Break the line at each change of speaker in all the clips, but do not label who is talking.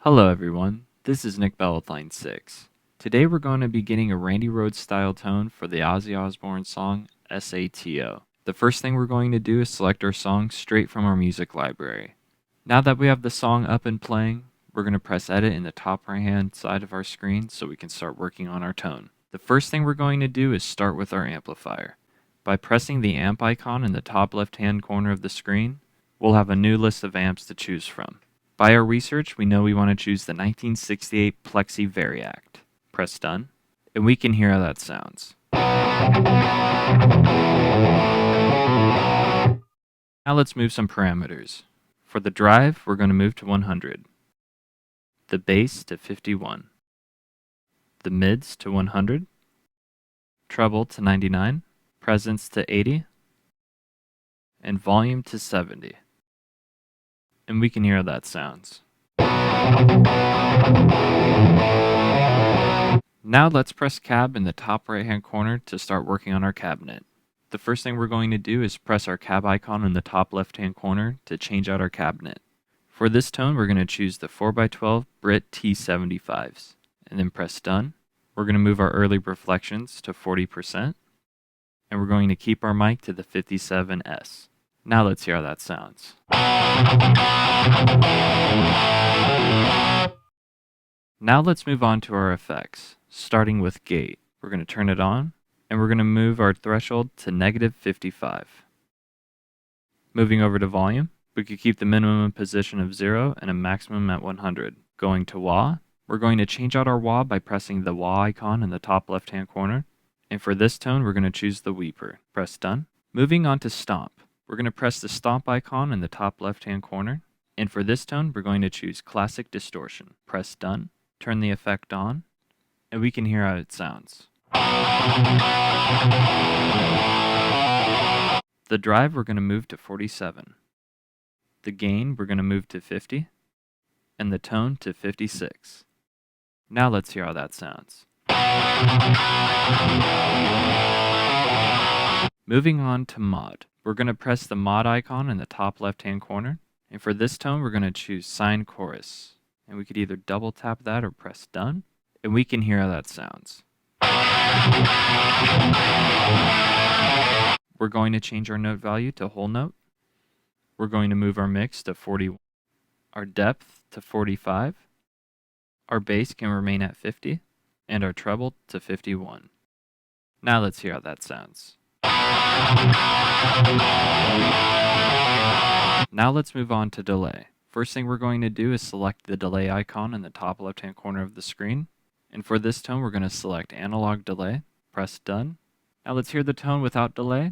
Hello everyone, this is Nick Bell with Line 6. Today we're going to be getting a Randy Rhoads style tone for the Ozzy Osbourne song S.A.T.O. The first thing we're going to do is select our song straight from our music library. Now that we have the song up and playing, we're going to press edit in the top right hand side of our screen so we can start working on our tone. The first thing we're going to do is start with our amplifier. By pressing the amp icon in the top left hand corner of the screen, we'll have a new list of amps to choose from. By our research, we know we want to choose the 1968 Plexi Variact. Press done, and we can hear how that sounds. Now let's move some parameters. For the drive, we're going to move to 100, the bass to 51, the mids to 100, treble to 99, presence to 80, and volume to 70. And we can hear how that sounds. Now let's press cab in the top right hand corner to start working on our cabinet. The first thing we're going to do is press our cab icon in the top left hand corner to change out our cabinet. For this tone, we're going to choose the 4x12 Brit T75s, and then press done. We're going to move our early reflections to 40%, and we're going to keep our mic to the 57S. Now let's hear how that sounds. Now let's move on to our effects, starting with gate. We're going to turn it on, and we're going to move our threshold to -55. Moving over to volume, we could keep the minimum position of 0 and a maximum at 100. Going to wah, we're going to change out our wah by pressing the wah icon in the top left hand corner. And for this tone, we're going to choose the weeper. Press done. Moving on to stomp. We're going to press the stomp icon in the top left hand corner. And for this tone, we're going to choose classic distortion. Press done. Turn the effect on, and we can hear how it sounds. The drive, we're going to move to 47. The gain, we're going to move to 50. And the tone to 56. Now let's hear how that sounds. Moving on to mod. We're going to press the mod icon in the top left hand corner. And for this tone, we're going to choose Sine Chorus. And we could either double tap that or press done. And we can hear how that sounds. We're going to change our note value to whole note. We're going to move our mix to 40, our depth to 45. Our bass can remain at 50, and our treble to 51. Now let's hear how that sounds. Now let's move on to delay. First thing we're going to do is select the delay icon in the top left hand corner of the screen. And for this tone, we're going to select analog delay. Press done. Now let's hear the tone without delay.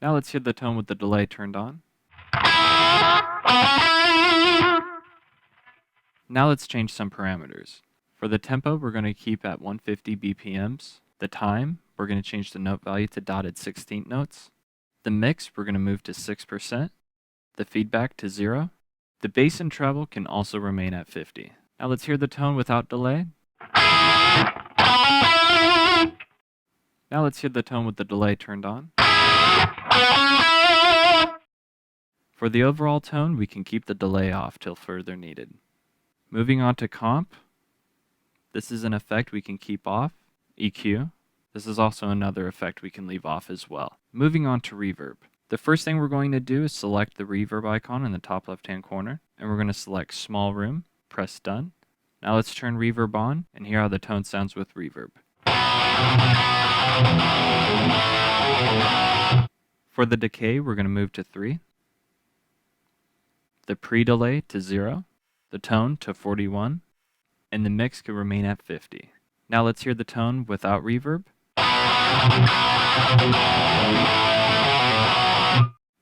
Now let's hear the tone with the delay turned on. Now let's change some parameters. For the tempo, we're going to keep at 150 BPMs. The time, we're going to change the note value to dotted 16th notes. The mix, we're going to move to 6%. The feedback to 0. The bass and treble can also remain at 50. Now let's hear the tone without delay. Now let's hear the tone with the delay turned on. For the overall tone, we can keep the delay off till further needed. Moving on to comp. This is an effect we can keep off. EQ. This is also another effect we can leave off as well. Moving on to reverb. The first thing we're going to do is select the reverb icon in the top left hand corner, and we're going to select small room, press done. Now let's turn reverb on and hear how the tone sounds with reverb. For the decay, we're going to move to 3. The pre-delay to 0, the tone to 41, and the mix can remain at 50. Now let's hear the tone without reverb.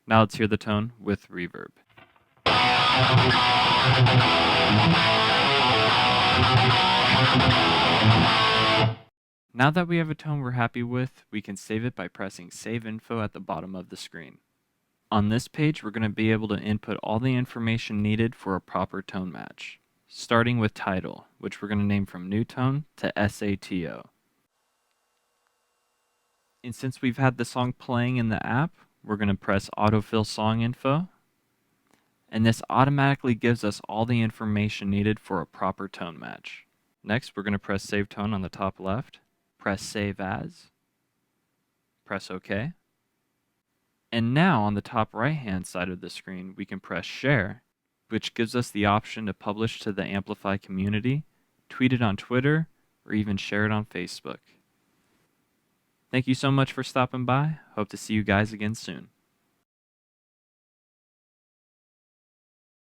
Now let's hear the tone with reverb. Now that we have a tone we're happy with, we can save it by pressing Save Info at the bottom of the screen. On this page, we're going to be able to input all the information needed for a proper tone match, starting with title, which we're going to name from New Tone to S.A.T.O. And since we've had the song playing in the app, we're going to press Autofill Song Info, and this automatically gives us all the information needed for a proper tone match. Next, we're going to press Save Tone on the top left, press Save As, press OK. And now on the top right hand side of the screen, we can press Share, which gives us the option to publish to the AMPLIFi community, tweet it on Twitter, or even share it on Facebook. Thank you so much for stopping by. Hope to see you guys again soon.